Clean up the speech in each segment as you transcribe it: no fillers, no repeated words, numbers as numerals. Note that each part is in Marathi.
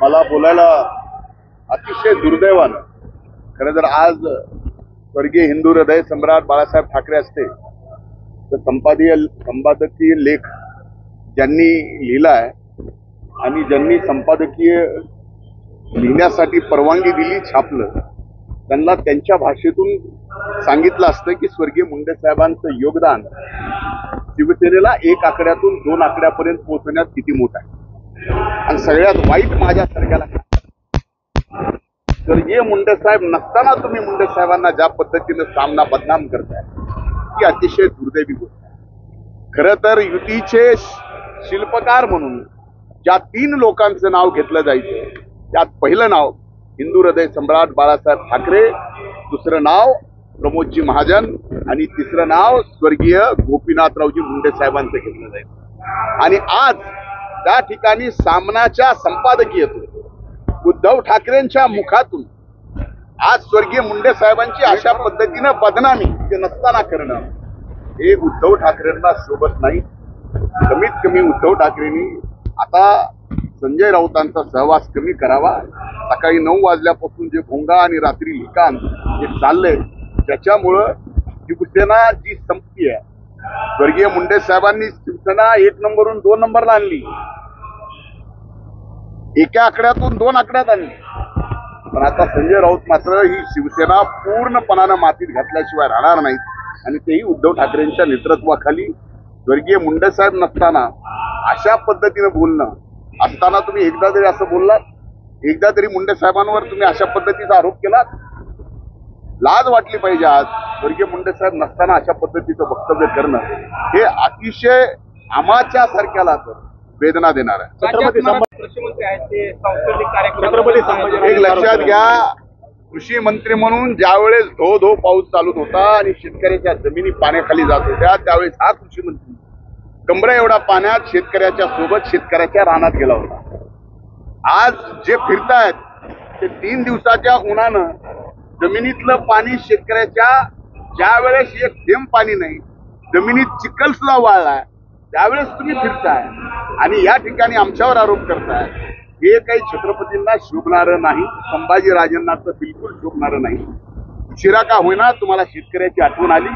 मला बोलायला अतिशय दुर्दैवानं खरं तर आज स्वर्गीय हिंदू हृदय सम्राट बाळासाहेब ठाकरे असते तर संपादकीय लेख ज्यांनी लिहिलाय आणि ज्यांनी संपादकीय लिहिण्यासाठी परवानगी दिली छापलं त्यांना त्यांच्या भाषेतून सांगितलं असतं की स्वर्गीय मुंडे साहेबांचं योगदान शिवसेनेला 1 आकड्यातून 2 आकड्यापर्यंत पोहोचण्यात किती मोठं आहे। आणि सगळ्यात वाईट माझ्यासारख्याला स्वर्गीय मुंडे साहेब नसताना तुम्ही मुंडे साहेबांना ज्या पद्धतीने सामना बदनाम करताय ती अतिशय दुर्दैवी गोष्ट आहे। खरं तर युतीचे शिल्पकार म्हणून ज्या 3 लोकांचं नाव घेतलं जायचं त्यात पहिलं नाव हिंदू हृदय सम्राट बाळासाहेब ठाकरे, दुसरं नाव प्रमोदजी महाजन आणि तिसरं नाव स्वर्गीय गोपीनाथरावजी मुंडे साहेबांचं घेतलं जायचं। आणि आज त्या ठिकाणी सामनाच्या संपादकीयतून उद्धव ठाकरेंच्या मुखातून आज स्वर्गीय मुंडे साहेबांची अशा पद्धतीनं बदनामी ते नसताना करणं हे उद्धव ठाकरेंना शोभत नाही। कमीत कमी उद्धव ठाकरेंनी आता संजय राऊतांचा सहवास कमी करावा। सकाळी 9 वाजल्यापासून जे भोंगा आणि रात्री लिखाण हे चाललंय त्याच्यामुळं शिवसेना जी संपती आहे। स्वर्गीय मुंडे साहेबांनी शिवसेना 1 नंबरवरून 2 नंबरला आणली, 1 आकड्यातून 2 आकड्यात आणली, पण आता संजय राऊत मात्र ही शिवसेना पूर्णपणानं मातीत घातल्याशिवाय राहणार नाहीत। आणि तेही उद्धव ठाकरेंच्या नेतृत्वाखाली स्वर्गीय मुंडे साहेब नसताना अशा पद्धतीनं बोलणं असताना तुम्ही एकदा तरी असं बोललात, एकदा तरी मुंडे साहेबांवर तुम्ही अशा पद्धतीचा आरोप केलात? लाज वाटली पाहिजे। आज स्वर्गीय मुंडे साहेब नसताना अशा पद्धतीचं वक्तव्य करणं हे अतिशय आम्हाच्या सारख्याला तर वेदना देणार आहे। एक लक्षात घ्या, कृषी मंत्री म्हणून ज्यावेळेस धो धो पाऊस चालू होता आणि शेतकऱ्याच्या जमिनी पाण्याखाली जात होत्या त्यावेळेस हा कृषी मंत्री कमरा एवढा पाण्यात शेतकऱ्याच्या सोबत शेतकऱ्याच्या रानात गेला होता। आज जे फिरतायत ते 3 दिवसाच्या उन्हानं जमिनीतलं पाणी शेतकऱ्याच्या ज्यावेळेस एक थेंब पाणी नाही जमिनीत चिखल सुद्धा वाळलाय त्यावेळेस तुम्ही फिरताय आणि या ठिकाणी आमच्यावर आरोप करताय हे काही छत्रपतींना शोभणारं नाही, संभाजीराजांना तर बिलकुल शोभणारं नाही। उशिरा का होईना तुम्हाला शेतकऱ्याची आठवण आली।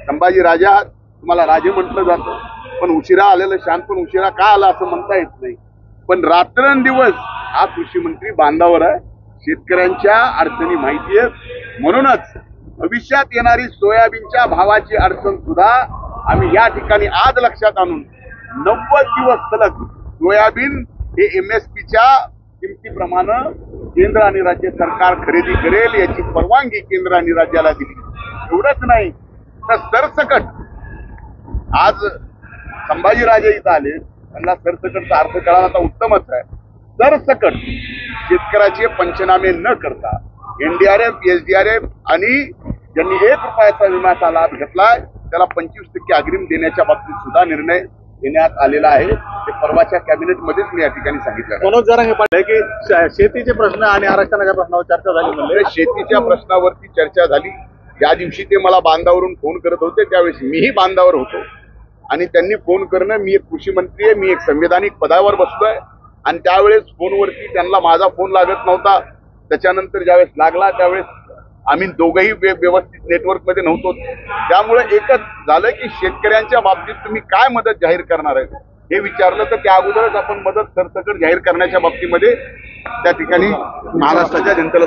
संभाजी राजा तुम्हाला राजे म्हटलं जातं पण उशिरा आलेलं शान पण उशिरा का आला असं म्हणता येत नाही। पण रात्रंदिवस हा कृषी मंत्री बांधावर आहे, शेतकऱ्यांच्या अडचणी माहिती आहेत। म्हणूनच भविष्यात येणारी सोयाबीनच्या भावाची अडचण सुद्धा आम्ही या ठिकाणी आज लक्षात आणून 90 दिवस सलग सोयाबीन हे MSPच्या किमतीप्रमाणे केंद्र आणि राज्य सरकार खरेदी करेल याची परवानगी केंद्र आणि राज्याला दिली। एवढंच नाही तर सरसकट आज संभाजीराजे इथं आले त्यांना सरसकटचा अर्थ कळाला आता उत्तमच आहे। सरसकट शेतकऱ्याचे पंचनामे न करता NDRF SDRF आणि ज्यांनी 1 रुपयाचा विम्याचा लाभ घेतलाय त्याला 25% अग्रिम देण्याच्या बाबतीत सुद्धा निर्णय देण्यात आलेला आहे। ते परवाच्या कॅबिनेटमध्येच मी या ठिकाणी सांगितलं। मनोज जरांगे पाटील की शेतीचे प्रश्न आणि आरक्षणाच्या प्रश्नावर चर्चा झाली म्हणजे शेतीच्या प्रश्नावरती चर्चा झाली। ज्या दिवशी ते मला बांधावरून फोन करत होते त्यावेळेस मीही बांधावर होतो आणि त्यांनी फोन करणं, मी एक कृषी मंत्री आहे, मी एक संविधानिक पदावर बसलोय आणि त्यावेळेस फोनवरती त्यांना माझा फोन लागत नव्हता। त्याच्यानंतर ज्यावेळेस लागला त्यावेळेस आम्ही दोघंही व्यवस्थित नेटवर्कमध्ये नव्हतो। त्यामुळे एकच झालं की शेतकऱ्यांच्या बाबतीत तुम्ही काय मदत जाहीर करणार आहे हे विचारलं तर त्या अगोदरच आपण मदत सरसकट जाहीर करण्याच्या बाबतीमध्ये त्या ठिकाणी महाराष्ट्राच्या जनतेला